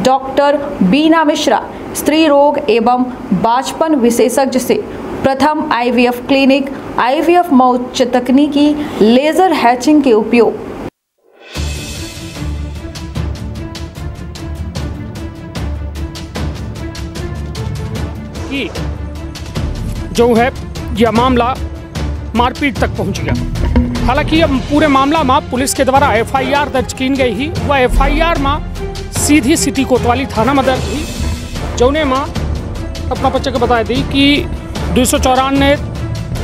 Doctor बीना मिश्रा स्त्री रोग एवं बांझपन विशेषज्ञ से प्रथम IVF क्लिनिक, IVF में उच्च तकनीकी लेजर हैचिंग के उपयोग। जो है यह मामला मारपीट तक पहुंच गया। हालांकि यह पूरे मामला में पुलिस के द्वारा FIR दर्ज की गई ही। वह FIR में सीधी सिटी कोतवाली थाना में दर्ज हुई, जौने में अपना बच्चे को बता दी कि 294,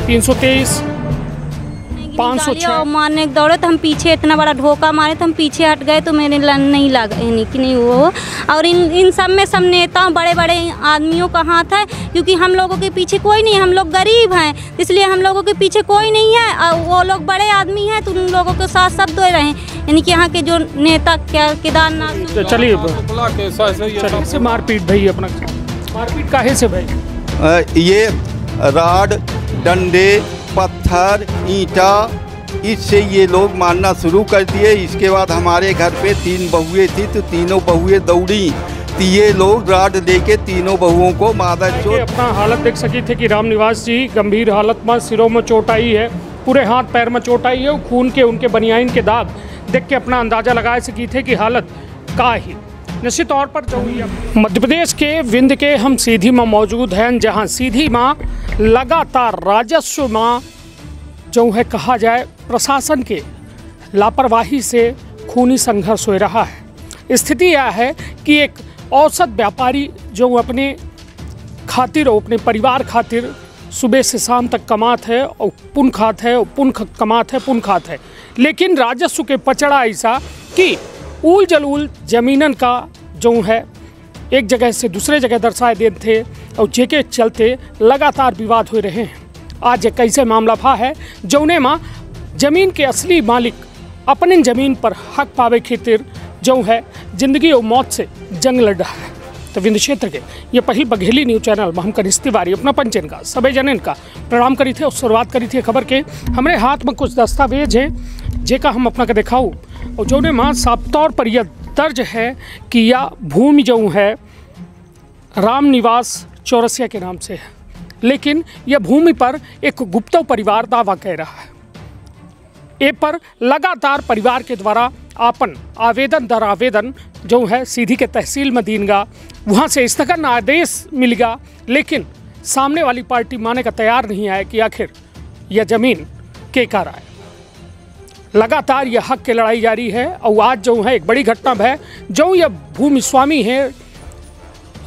323, 506 मारने दौड़े तो हम पीछे, इतना बड़ा धोखा मारे तो हम पीछे हट गए, तो मेरे नहीं लगा कि नहीं वो। और इन सब में सब नेताओं बड़े बड़े आदमियों का हाथ है, क्योंकि हम लोगों के पीछे कोई नहीं, हम लोग गरीब हैं, इसलिए हम लोगों के पीछे कोई नहीं है। और वो लोग बड़े आदमी हैं तो उन लोगों के साथ सब दो रहे, यानी कि यहाँ के जो नेता क्या केदारनाथ। चलिए मारपीट भाई, अपना मारपीट काहे से भाई? ये राड, डंडे, पत्थर, ईंटा, इससे ये लोग मारना शुरू कर दिए। इसके बाद हमारे घर पे 3 बहुएं थी, तो तीनों बहुएं दौड़ी, तो ये लोग राड लेके तीनों बहुओं को मारा। जो अपना हालत देख सकी थे कि रामनिवास जी गंभीर हालत में, सिरों में चोट आई है, पूरे हाथ पैर में चोट आई है, खून के उनके बनियाइन के दाग देख के अपना अंदाजा लगा सकी थे कि हालत का ही। निश्चित तौर पर जो मध्य प्रदेश के विंध्य के हम सीधी में मौजूद हैं, जहां सीधी में लगातार राजस्व में जो है कहा जाए प्रशासन के लापरवाही से खूनी संघर्ष हो रहा है। स्थिति यह है कि एक औसत व्यापारी जो अपने खातिर और अपने परिवार खातिर सुबह से शाम तक कमात है और पुन खात है, और पुन कमात है, पुन खात है, लेकिन राजस्व के पचड़ा ऐसा कि उल जलूल जमीनन का जो है एक जगह से दूसरे जगह दर्शाए देते थे, और जेके चलते लगातार विवाद हो रहे हैं। आज एक ऐसे मामला फा है जौने में जमीन के असली मालिक अपने जमीन पर हक पावे खातिर जो है जिंदगी और मौत से जंग लड़ रहा है। तो विंध्य क्षेत्र के ये पहल बघेली न्यूज चैनल में हम कनिष्ठ तिवारी अपना पंचन का सभी जनन का प्रणाम करी थे और शुरुआत करी थी खबर के। हमारे हाथ में कुछ दस्तावेज हैं जेका हम अपना के दिखाऊँ, और जो माँ साफ तौर पर यह दर्ज है कि यह भूमि जो है रामनिवास चौरसिया के नाम से है, लेकिन यह भूमि पर एक गुप्ता परिवार दावा कह रहा है। ए पर लगातार परिवार के द्वारा आपन आवेदन दर आवेदन जो है सीधी के तहसील में दीनगा, वहाँ से स्थगन आदेश मिलेगा, लेकिन सामने वाली पार्टी माने का तैयार नहीं है कि आखिर यह जमीन के कार आए। लगातार यह हक की लड़ाई जारी है, और आज जो है एक बड़ी घटना है, जो यह भूमि स्वामी है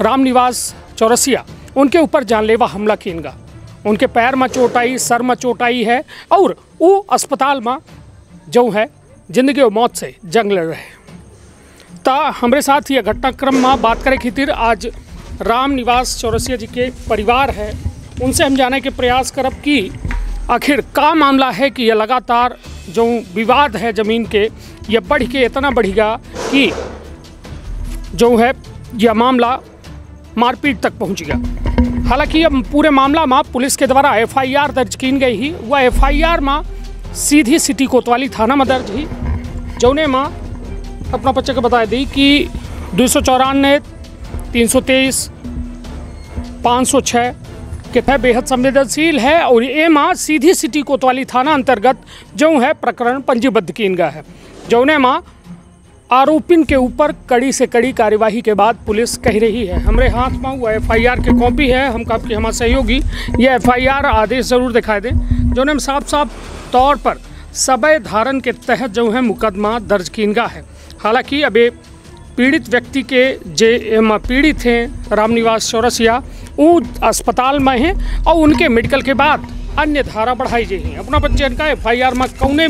रामनिवास चौरसिया, उनके ऊपर जानलेवा हमला किनगा, उनके पैर में चोट आई, सर में चोट आई है, और वो अस्पताल में जो है जिंदगी और मौत से जंग लड़ रहे हैं। ता हमारे साथ यह घटनाक्रम में बात करें खातिर आज रामनिवास चौरसिया जी के परिवार है, उनसे हम जाने के प्रयास करब कि आखिर का मामला है कि यह लगातार जो विवाद है ज़मीन के, यह बढ़ के इतना बढ़ेगा कि जो है यह मामला मारपीट तक पहुंच गया। हालांकि यह पूरे मामला में पुलिस के द्वारा FIR दर्ज की गई ही। वह FIR में सीधी सिटी कोतवाली थाना में दर्ज ही, जौने में अपना बच्चे को बता दी कि 294, 323, 506 के तहत बेहद संवेदनशील है, और ये माँ सीधी सिटी कोतवाली थाना अंतर्गत जो है प्रकरण पंजीबद्ध किन गया है, जौने माँ आरोपिन के ऊपर कड़ी से कड़ी कार्यवाही के बाद पुलिस कह रही है। हमारे हाथ में वो FIR की कॉपी है, हम आपके हमारे सहयोगी ये FIR आदेश ज़रूर दिखाई दें, जौने में साफ साफ तौर पर सबय धारण के तहत जो है मुकदमा दर्ज किनगा है। हालांकि अभी पीड़ित व्यक्ति के जे पीड़ित हैं रामनिवास चौरसिया, वो अस्पताल में हैं, और उनके मेडिकल के बाद अन्य धारा बढ़ाई गई। अपना बच्चन का FIR में कौने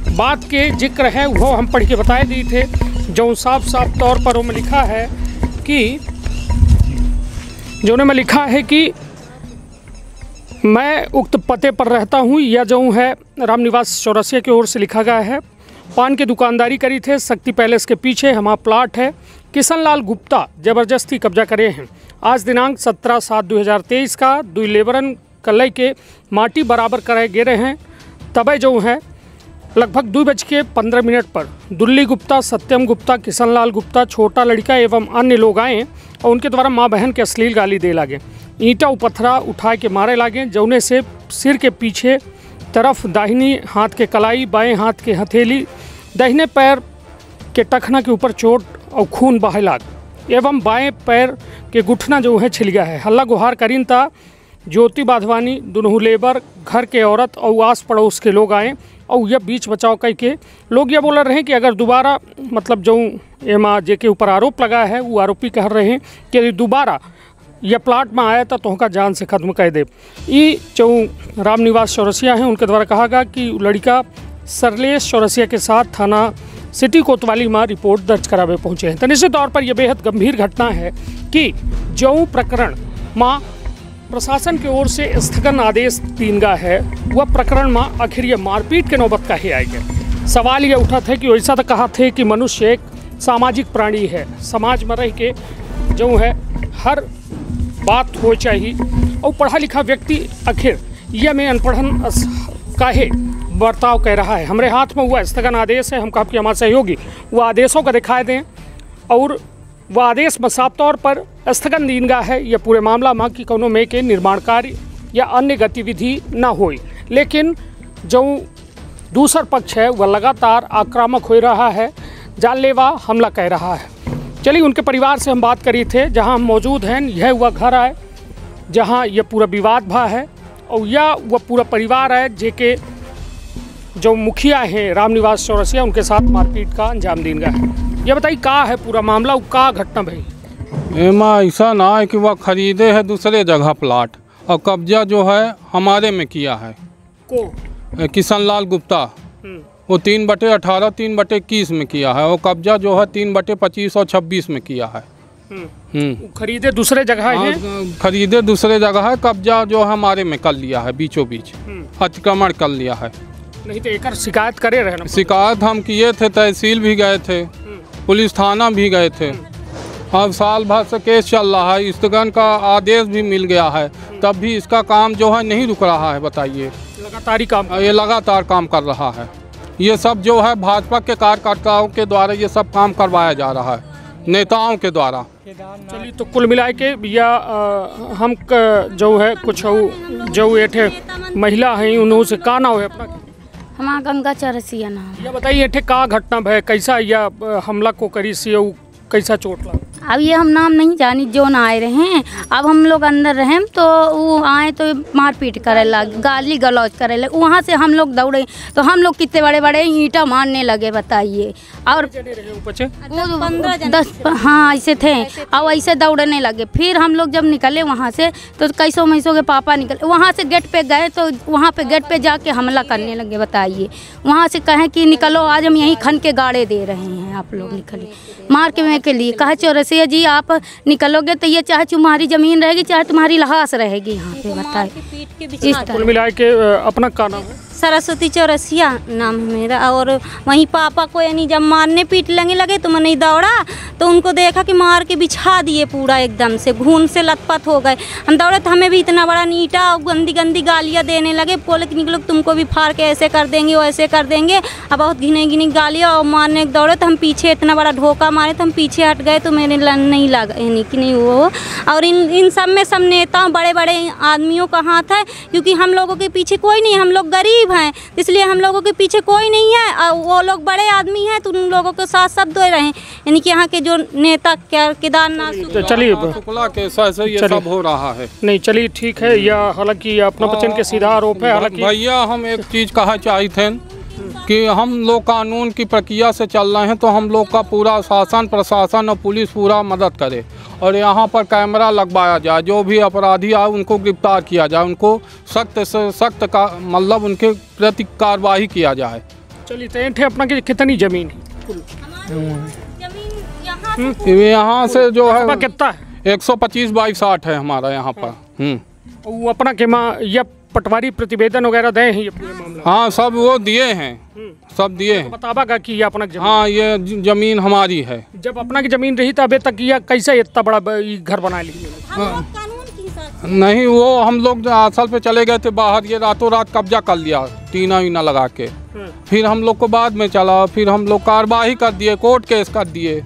बात के जिक्र है वो हम पढ़ के बताए दी थे, जो साफ साफ तौर पर उनमें लिखा है कि में लिखा है कि मैं उक्त पते पर रहता हूँ, यह जो है रामनिवास चौरसिया की ओर से लिखा गया है। पान की दुकानदारी करी थे, शक्ति पैलेस के पीछे हमारा प्लाट है। किशनलाल गुप्ता जबरदस्ती कब्जा करे हैं। आज दिनांक 17/7/2023 का 2 लेबरन कलई के माटी बराबर कराए गे रहे हैं, तब जो है लगभग 2:15 पर दुल्ली गुप्ता, सत्यम गुप्ता, किशन लाल गुप्ता, छोटा लड़का एवं अन्य लोग आए और उनके द्वारा माँ बहन के अश्लील गाली दे लागे, ईंटा पत्थरा उठा के मारे लागे, जौने से सिर के पीछे तरफ दाहिनी हाथ के कलाई, बाएं हाथ के हथेली, दाहिने पैर के टखना के ऊपर चोट और खून बहे लाग एवं बाएं पैर के घुटना जो है छिल गया है। हल्ला गुहार करीन था ज्योति बाधवानी, दोनों लेबर, घर के औरत और आस पड़ोस के लोग आए और यह बीच बचाव करके लोग ये बोल रहे हैं कि अगर दोबारा मतलब जो एमा जे के ऊपर आरोप लगा है वो आरोपी कह रहे हैं कि यदि दोबारा यह प्लाट में आया था तो उनका जान से खत्म कर दे। ये जो रामनिवास चौरसिया हैं उनके द्वारा कहा गया कि लड़का सरलेश चौरसिया के साथ थाना सिटी कोतवाली में रिपोर्ट दर्ज करावे पहुँचे हैं। तो निश्चित तौर पर यह बेहद गंभीर घटना है कि जो प्रकरण माँ प्रशासन की ओर से स्थगन आदेश दीन गया है वह प्रकरण में आखिर ये मारपीट के नौबत का ही आएगा। सवाल ये उठा था कि ऐसा तो कहा थे कि मनुष्य एक सामाजिक प्राणी है, समाज में रह के जो है हर बात हो चाहिए और पढ़ा लिखा व्यक्ति आखिर यह में अनपढ़न काहे बर्ताव कह रहा है। हमारे हाथ में हुआ स्थगन आदेश है, हम कहा कि हमारे सहयोगी वो आदेशों का दिखाए दें और वह आदेश में साफ तौर पर स्थगन दीन गया है यह पूरे मामला में कि कोनो में के निर्माण कार्य या अन्य गतिविधि न हो। लेकिन जो दूसरा पक्ष है वह लगातार आक्रामक हो रहा है, जानलेवा हमला कह रहा है। चलिए उनके परिवार से हम बात करी थे, जहां हम मौजूद हैं यह वह घर है जहां यह पूरा विवाद भा है और यह वह पूरा परिवार है जेके जो मुखिया हैं रामनिवास चौरसिया उनके साथ मारपीट का अंजाम दीन गया है। ये बताइए का है पूरा मामला, का घटना भाई? एमा ऐसा ना है कि वह खरीदे है दूसरे जगह प्लाट और कब्जा जो है हमारे में किया है। को किशन लाल गुप्ता वो 3/18, 3/21 में किया है और कब्जा जो है 3/25 और 26 में किया है। खरीदे दूसरे जगह है, खरीदे दूसरे जगह है, कब्जा जो हमारे में कर लिया है, बीचों बीच अतिक्रमण कर लिया है। नहीं तो एक शिकायत करे रहे ना? शिकायत हम किए थे, तहसील भी गए थे, पुलिस थाना भी गए थे। अब साल भर से केस चल रहा है, स्थगन का आदेश भी मिल गया है, तब भी इसका काम जो है नहीं रुक रहा है। बताइए, लगातार काम, ये लगातार काम कर रहा है। ये सब जो है भाजपा के कार्यकर्ताओं के द्वारा ये सब काम करवाया जा रहा है, नेताओं के द्वारा। चलिए तो कुल मिला के या हम जो है कुछ जो एठे महिला हैं उन्हों से का नाम है अपना? हमारा गंगा चौरसिया नाम। ये बताइए एठे का घटना है, कैसा या हमला को करी से कैसा चोट लगा? अब ये हम नाम नहीं जानी, जो ना आए रहे हैं। अब हम लोग अंदर रहे तो वो आए तो मारपीट करे लगे, गाली गलौज करे लगे। वहाँ से हम लोग दौड़े तो हम लोग कितने बड़े बड़े ईंटा मारने लगे, बताइए। और 10 हाँ ऐसे थे और ऐसे दौड़ने लगे। फिर हम लोग जब निकले वहाँ से तो कैसो मैसो के पापा निकले, वहाँ से गेट पे गए तो वहाँ पे गेट पे जाके हमला करने लगे, बताइए। वहाँ से कहें कि निकलो, आज हम यहीं खन के गाड़े दे रहे हैं, आप लोग निकले मार के लिए। कहा चौरसिया जी आप निकलोगे तो ये चाहे तुम्हारी ज़मीन रहेगी चाहे तुम्हारी लाश रहेगी यहाँ पे, बताइए। कुल मिला के अपना का नाम है? सरस्वती चौरसिया नाम है मेरा। और वहीं पापा को यानी जब मारने पीट लगे तो मैंने दौड़ा तो उनको देखा कि मार के बिछा दिए पूरा, एकदम से खून से लथपथ हो गए। हम दौड़े तो हमें भी इतना बड़ा नीटा और गंदी गंदी गालियाँ देने लगे, बोले कि निकलो तुमको भी फाड़ के ऐसे कर देंगे वैसे कर देंगे। अब बहुत घिनी गालियाँ और मारने दौड़े तो हम पीछे इतना बड़ा धोखा मारे तो हम पीछे हट गए तो मेरे नहीं लगा यानी कि नहीं वो। और इन सब में सब नेताओं बड़े बड़े आदमियों का हाथ है, क्योंकि हम लोगों के पीछे कोई नहीं, हम लोग गरीब हैं, इसलिए हम लोगों के पीछे कोई नहीं है। और वो लोग बड़े आदमी हैं तो उन लोगों के साथ सब दो रहे, यानी कि यहाँ के जो नेता केदारनाथ। चलिए ये सब हो रहा है। नहीं चलिए ठीक है, या हालांकि अपना बच्चन के सीधा आरोप है। हालांकि भैया हम एक चीज़ कहा चाहिए थे कि हम लोग कानून की प्रक्रिया से चल रहे हैं तो हम लोग का पूरा शासन प्रशासन और पुलिस पूरा मदद करे और यहाँ पर कैमरा लगवाया जाए, जो भी अपराधी आए उनको गिरफ्तार किया जाए, उनको सख्त से सख्त का मतलब उनके प्रति कार्रवाई किया जाए। चलिए तो अपना कितनी जमीन है? यहाँ से जो है कितना है? 125/60 है हमारा यहाँ पर। वो अपना के या पटवारी प्रतिवेदन वगैरह दे हैं ये पूरे मामला? हाँ सब वो दिए हैं, सब दिए हैं। बतावा कि ये अपना जमीन? हाँ ये जमीन हमारी है। जब अपना की जमीन रही तो अभी तक ये कैसे इतना बड़ा घर बना ली? नहीं, वो हम लोग असल पे चले गए थे बाहर, ये रातों रात कब्जा कर लिया टीना वीना लगा के। फिर हम लोग को बाद में चला, फिर हम लोग कार्रवाई कर दिए, कोर्ट केस कर दिए।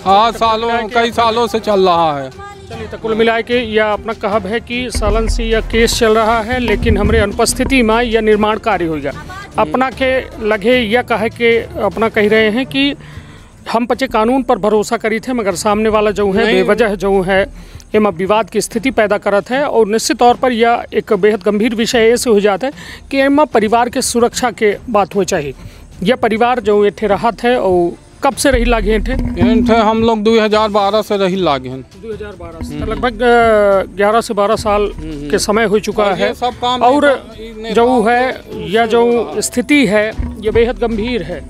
हाँ, कई सालों से चल रहा है। चलिए, तो कुल मिला के यह अपना कहब है कि सालन से यह केस चल रहा है, लेकिन हमारे अनुपस्थिति में यह निर्माण कार्य हो गया। अपना के लगे यह कहे के अपना कह रहे हैं कि हम पचे कानून पर भरोसा करी थे, मगर सामने वाला जो है बेवजह जो है एम विवाद की स्थिति पैदा करत है। और निश्चित तौर पर यह एक बेहद गंभीर विषय ऐसे हो जाता है कि एम परिवार के सुरक्षा के बात हो चाहिए। यह परिवार जो एठे राहत है और कब से रही लागे थे? हम लोग 2012 से रही लागे हैं। 2012 से लगभग 11 से 12 साल के समय हो चुका है। सब काम और जो है यह जो स्थिति है ये बेहद गंभीर है,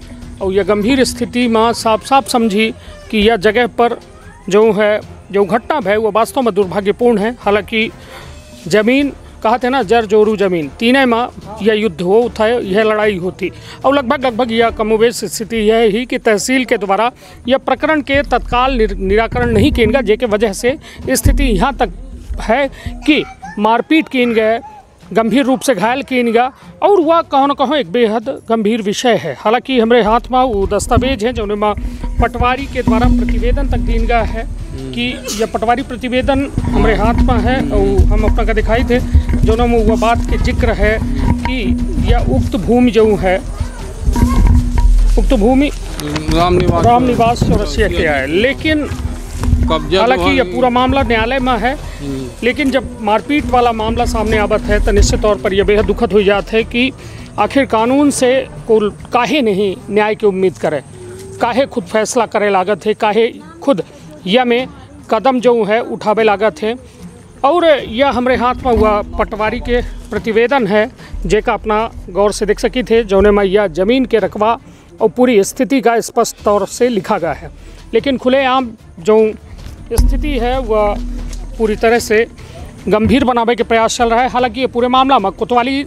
और यह गंभीर स्थिति में साफ साफ समझी कि यह जगह पर जो है जो घटना है वो वास्तव में दुर्भाग्यपूर्ण है। हालांकि ज़मीन कहते हैं ना, जर जोरू जमीन, तीनों में यह युद्ध हो था, यह लड़ाई होती। और लगभग यह कमोबेश स्थिति यह ही कि तहसील के द्वारा यह प्रकरण के तत्काल निराकरण नहीं किया गया, जेके वजह से स्थिति यहाँ तक है कि मारपीट किए गए, गंभीर रूप से घायल किए गया, और वह कहो न कहो एक बेहद गंभीर विषय है। हालांकि हमारे हाथ में वो दस्तावेज है जो पटवारी के द्वारा प्रतिवेदन तक दिन गया है कि यह पटवारी प्रतिवेदन हमारे हाथ में है, और हम अपना का दिखाई थे जो में वह बात के जिक्र है कि यह उक्त भूमि जो है, उक्त भूमि राम निवास चौरसिया के है। लेकिन हालांकि यह पूरा मामला न्यायालय में है, लेकिन जब मारपीट वाला मामला सामने आवत है तो निश्चित तौर पर यह बेहद दुखद हो जाता है कि आखिर कानून से को काहे नहीं न्याय की उम्मीद करे, काहे खुद फैसला करे लागत है, काहे खुद यह में कदम जो है उठावे लागत है। और यह हमारे हाथ में हुआ पटवारी के प्रतिवेदन है, जेका अपना गौर से देख सकी थे, जौने में यह ज़मीन के रकबा और पूरी स्थिति का स्पष्ट तौर से लिखा गया है। लेकिन खुलेआम जो स्थिति है वह पूरी तरह से गंभीर बनाने के प्रयास चल रहा है। हालांकि ये पूरे मामला में कोतवाली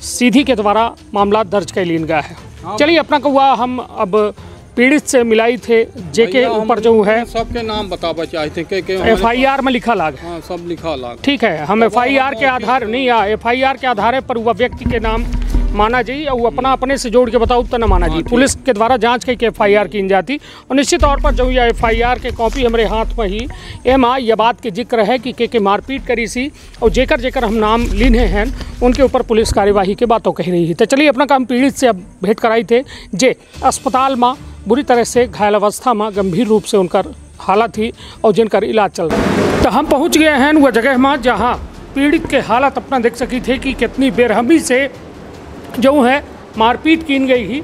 सीधी के द्वारा मामला दर्ज कर लिया गया है। चलिए, अपना को हुआ हम अब पीड़ित से मिलाई थे, जेके ऊपर जो है सबके नाम बतावा चाहते हैं। FIR में लिखा लाग। हाँ, सब लिखा लाग। ठीक है, हम FIR के आधार नहीं, FIR के आधार पर वह व्यक्ति के नाम माना जाए और अपना अपने से जोड़ के बताओ तो न माना जाए। पुलिस के द्वारा जांच करके FIR की जाती, और निश्चित तौर पर जो यह FIR के कॉपी हमारे हाथ में ही एमा यह बात के जिक्र है कि के मारपीट करी सी, और जेकर हम नाम लीने हैं उनके ऊपर पुलिस कार्यवाही की बातों कह रही है। तो चलिए, अपना काम पीड़ित से अब भेंट कराई थे, जे अस्पताल में बुरी तरह से घायल अवस्था में गंभीर रूप से उनकर हालत थी और जिनकर इलाज चल रहा है। तो हम पहुँच गए हैं वह जगह में जहाँ पीड़ित के हालत अपना देख सकी थे कि कितनी बेरहमी से जो है मारपीट की गई ही,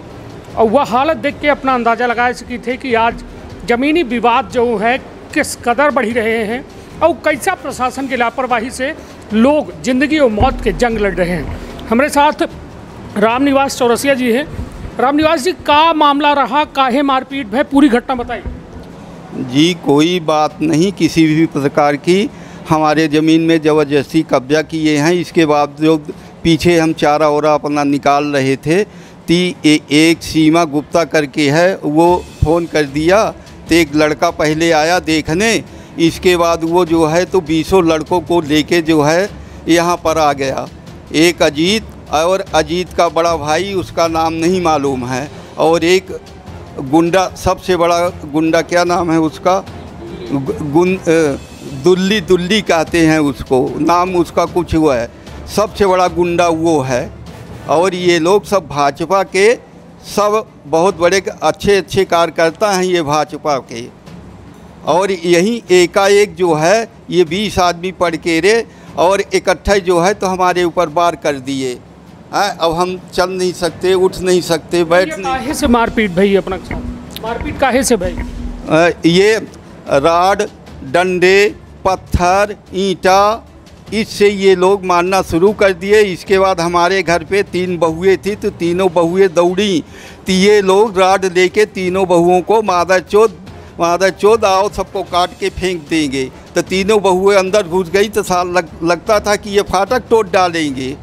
और वह हालत देख के अपना अंदाज़ा लगा सकी थे कि आज ज़मीनी विवाद जो है किस कदर बढ़ी रहे हैं, और कैसा प्रशासन की लापरवाही से लोग ज़िंदगी और मौत के जंग लड़ रहे हैं। हमारे साथ राम निवास चौरसिया जी हैं। राम निवास जी, का मामला रहा, काहे मारपीट है, पूरी घटना बताइए। जी, कोई बात नहीं किसी भी प्रकार की। हमारे ज़मीन में ज़बरदस्ती कब्जा किए हैं। इसके बाद जो पीछे हम चारा ओरा अपना निकाल रहे थे, एक सीमा गुप्ता करके है, वो फ़ोन कर दिया तो एक लड़का पहले आया देखने। इसके बाद वो जो है तो 20 लड़कों को लेके जो है यहाँ पर आ गया। एक अजीत और अजीत का बड़ा भाई, उसका नाम नहीं मालूम है, और एक गुंडा, सबसे बड़ा गुंडा क्या नाम है उसका, दुल्ली कहते हैं उसको, नाम उसका कुछ हुआ है, सबसे बड़ा गुंडा वो है। और ये लोग सब भाजपा के, सब बहुत बड़े अच्छे कार्यकर्ता हैं ये भाजपा के। और यहीं एकाएक जो है ये 20 आदमी पड़ के रे और इकट्ठा जो है तो हमारे ऊपर वार कर दिए। अब हम चल नहीं सकते, उठ नहीं सकते, बैठ नहीं। काहे से मारपीट भाई, अपना मारपीट काहे से भाई? ये राड, डंडे, पत्थर, ईंटा, इससे ये लोग मारना शुरू कर दिए। इसके बाद हमारे घर पे 3 बहुएं थी तो तीनों बहुएं दौड़ी, तो ये लोग राड लेके तीनों बहुओं को मादरचोद आओ सबको काट के फेंक देंगे। तो तीनों बहुएं अंदर घुस गई तो साल लगता था कि ये फाटक तोड़ डालेंगे।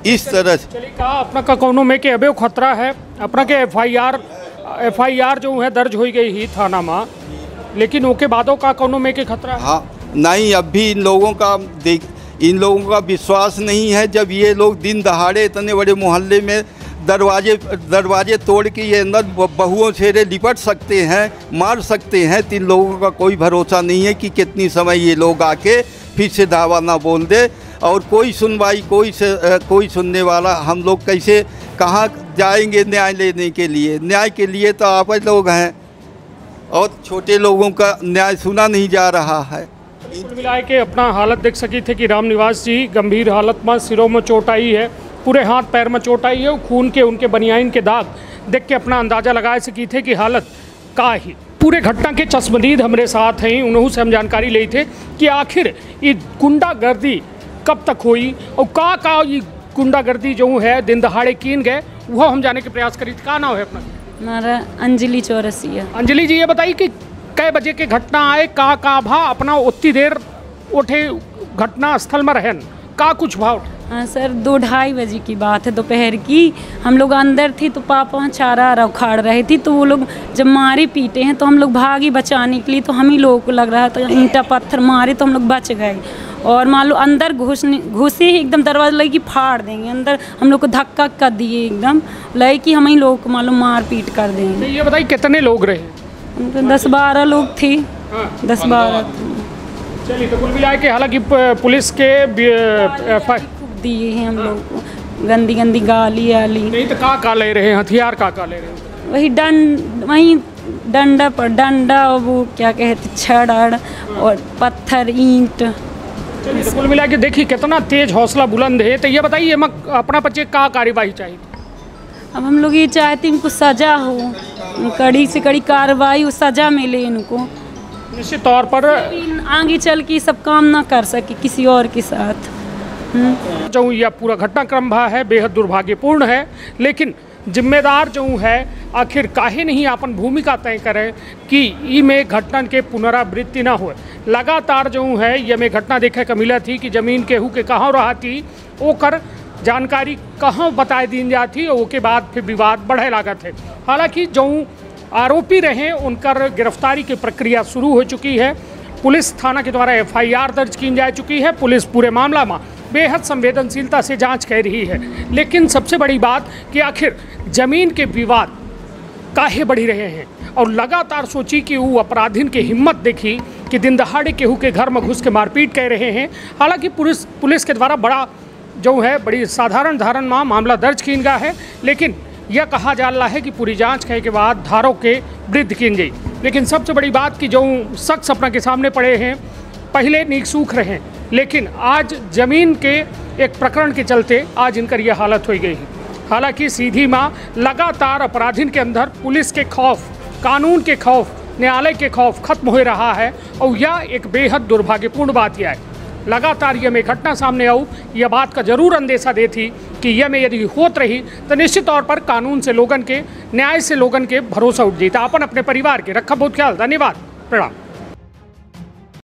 इस तरह से चलिए, कहा अपना का कोनो में के अबे खतरा है, अपना के FIR जो है दर्ज हो गई ही थाना में, लेकिन ओके बादों का कोनो में के खतरा है? हाँ, नहीं अब भी इन लोगों का विश्वास नहीं है। जब ये लोग दिन दहाड़े इतने बड़े मोहल्ले में दरवाजे तोड़ के ये अंदर बहुओं से लिपट सकते हैं, मार सकते हैं, तो इन लोगों का कोई भरोसा नहीं है कि कितनी समय ये लोग आके फिर से दावा ना बोल दे। और कोई सुनवाई कोई सुनने वाला, हम लोग कैसे कहाँ जाएंगे न्याय लेने के लिए? न्याय के लिए तो आप लोग हैं और छोटे लोगों का न्याय सुना नहीं जा रहा है। कुल मिला के अपना हालत देख सकी थे कि रामनिवास जी गंभीर हालत में, सिरों में चोट आई है, पूरे हाथ पैर में चोट आई है, खून के उनके बनियाइन के दाग देख के अपना अंदाज़ा लगा सकी थे कि हालत का ही। पूरे घटना के चश्मदीद हमारे साथ हैं, उन्होंने से हम जानकारी ली थे कि आखिर ये गुंडागर्दी कब तक हुई और का ये गुंडागर्दी जो है दिन दहाड़े कीन गए, वो हम जाने के प्रयास करी। क्या नाम है अपना? हमारा अंजलि चौरसिया। अंजलि जी ये बताइए कि कै बजे के घटना आए, का भा अपना उतनी देर उठे घटना स्थल में रहन का कुछ भाव? हाँ सर, 2-2:30 बजे की बात है दोपहर की। हम लोग अंदर थे तो पापा चारा उखाड़ रहे थे, तो वो लोग जब मारे पीटे हैं तो हम लोग भागी बचाने के लिए, तो हम ही लोगों को लग रहा था ईंटा पत्थर मारे तो हम लोग बच गए। और मान लो अंदर घुसे ही एकदम दरवाजा लगे कि फाड़ देंगे, अंदर हम लोग को धक्का कर दिए, एकदम लगे कि हम ही लोगों को मान लो मार पीट कर देंगे। ये बताइए कितने लोग रहे? 10-12 लोग थे। 10-12 चलिए, तो कुल मिला के हालांकि पुलिस के दिए हैं हम लोग को, गंदी गंदी गाली आली। नहीं तो का ले रहे हैं हथियार? का ले रहे हैं? वही डंडा और वो क्या कहते छड़ और पत्थर ईंट। चलिए, तो कुल मिला के देखिए कितना तेज हौसला बुलंद है। तो ये बताइए अपना बच्चे का कार्यवाही चाहिए? अब हम लोग ये चाहते हैं इनको सजा हो, कड़ी से कड़ी कार्रवाई, सजा मिले इनको। निश्चित तौर पर आगे चल के सब काम ना कर सके किसी और के साथ। जो यह पूरा घटनाक्रम भा है बेहद दुर्भाग्यपूर्ण है, लेकिन जिम्मेदार जो है आखिर काहे नहीं अपन भूमिका तय करें कि ई में घटना के पुनरावृत्ति ना हो। लगातार जो है ये में घटना देखे का मिला थी कि जमीन केहू के कहाँ रहा थी, ओकर जानकारी कहाँ बताए दी जाती और उसके बाद फिर विवाद बढ़े लागत है। हालांकि जो आरोपी रहे उनकर गिरफ्तारी की प्रक्रिया शुरू हो चुकी है, पुलिस थाना के द्वारा FIR दर्ज की जा चुकी है। पुलिस पूरे मामला में बेहद संवेदनशीलता से जांच कर रही है, लेकिन सबसे बड़ी बात कि आखिर जमीन के विवाद काहे बढ़ी रहे हैं। और लगातार सोची कि वो अपराधीन की हिम्मत देखी कि दिन दहाड़े केहू के घर में घुस के मारपीट कर रहे हैं। हालांकि पुलिस के द्वारा बड़ी साधारण धारण में मामला दर्ज किया गया है, लेकिन यह कहा जा रहा है कि पूरी जांच करने के बाद धारों के वृद्धि की जाए। लेकिन सबसे बड़ी बात कि जो शख्स अपना के सामने पड़े हैं पहले नीक सूख रहे हैं, लेकिन आज जमीन के एक प्रकरण के चलते आज इनकर यह हालत हो गई है। हालांकि सीधी माँ लगातार अपराधीन के अंदर पुलिस के खौफ, कानून के खौफ, न्यायालय के खौफ खत्म हो रहा है और यह एक बेहद दुर्भाग्यपूर्ण बात यह है। लगातार यह में घटना सामने आऊ यह बात का जरूर अंदेशा देती कि यह में यदि होत रही तो निश्चित तौर पर कानून से लोगन के, न्याय से लोगन के भरोसा उठ जाता। अपन अपने परिवार के रखा बहुत ख्याल। धन्यवाद, प्रणाम।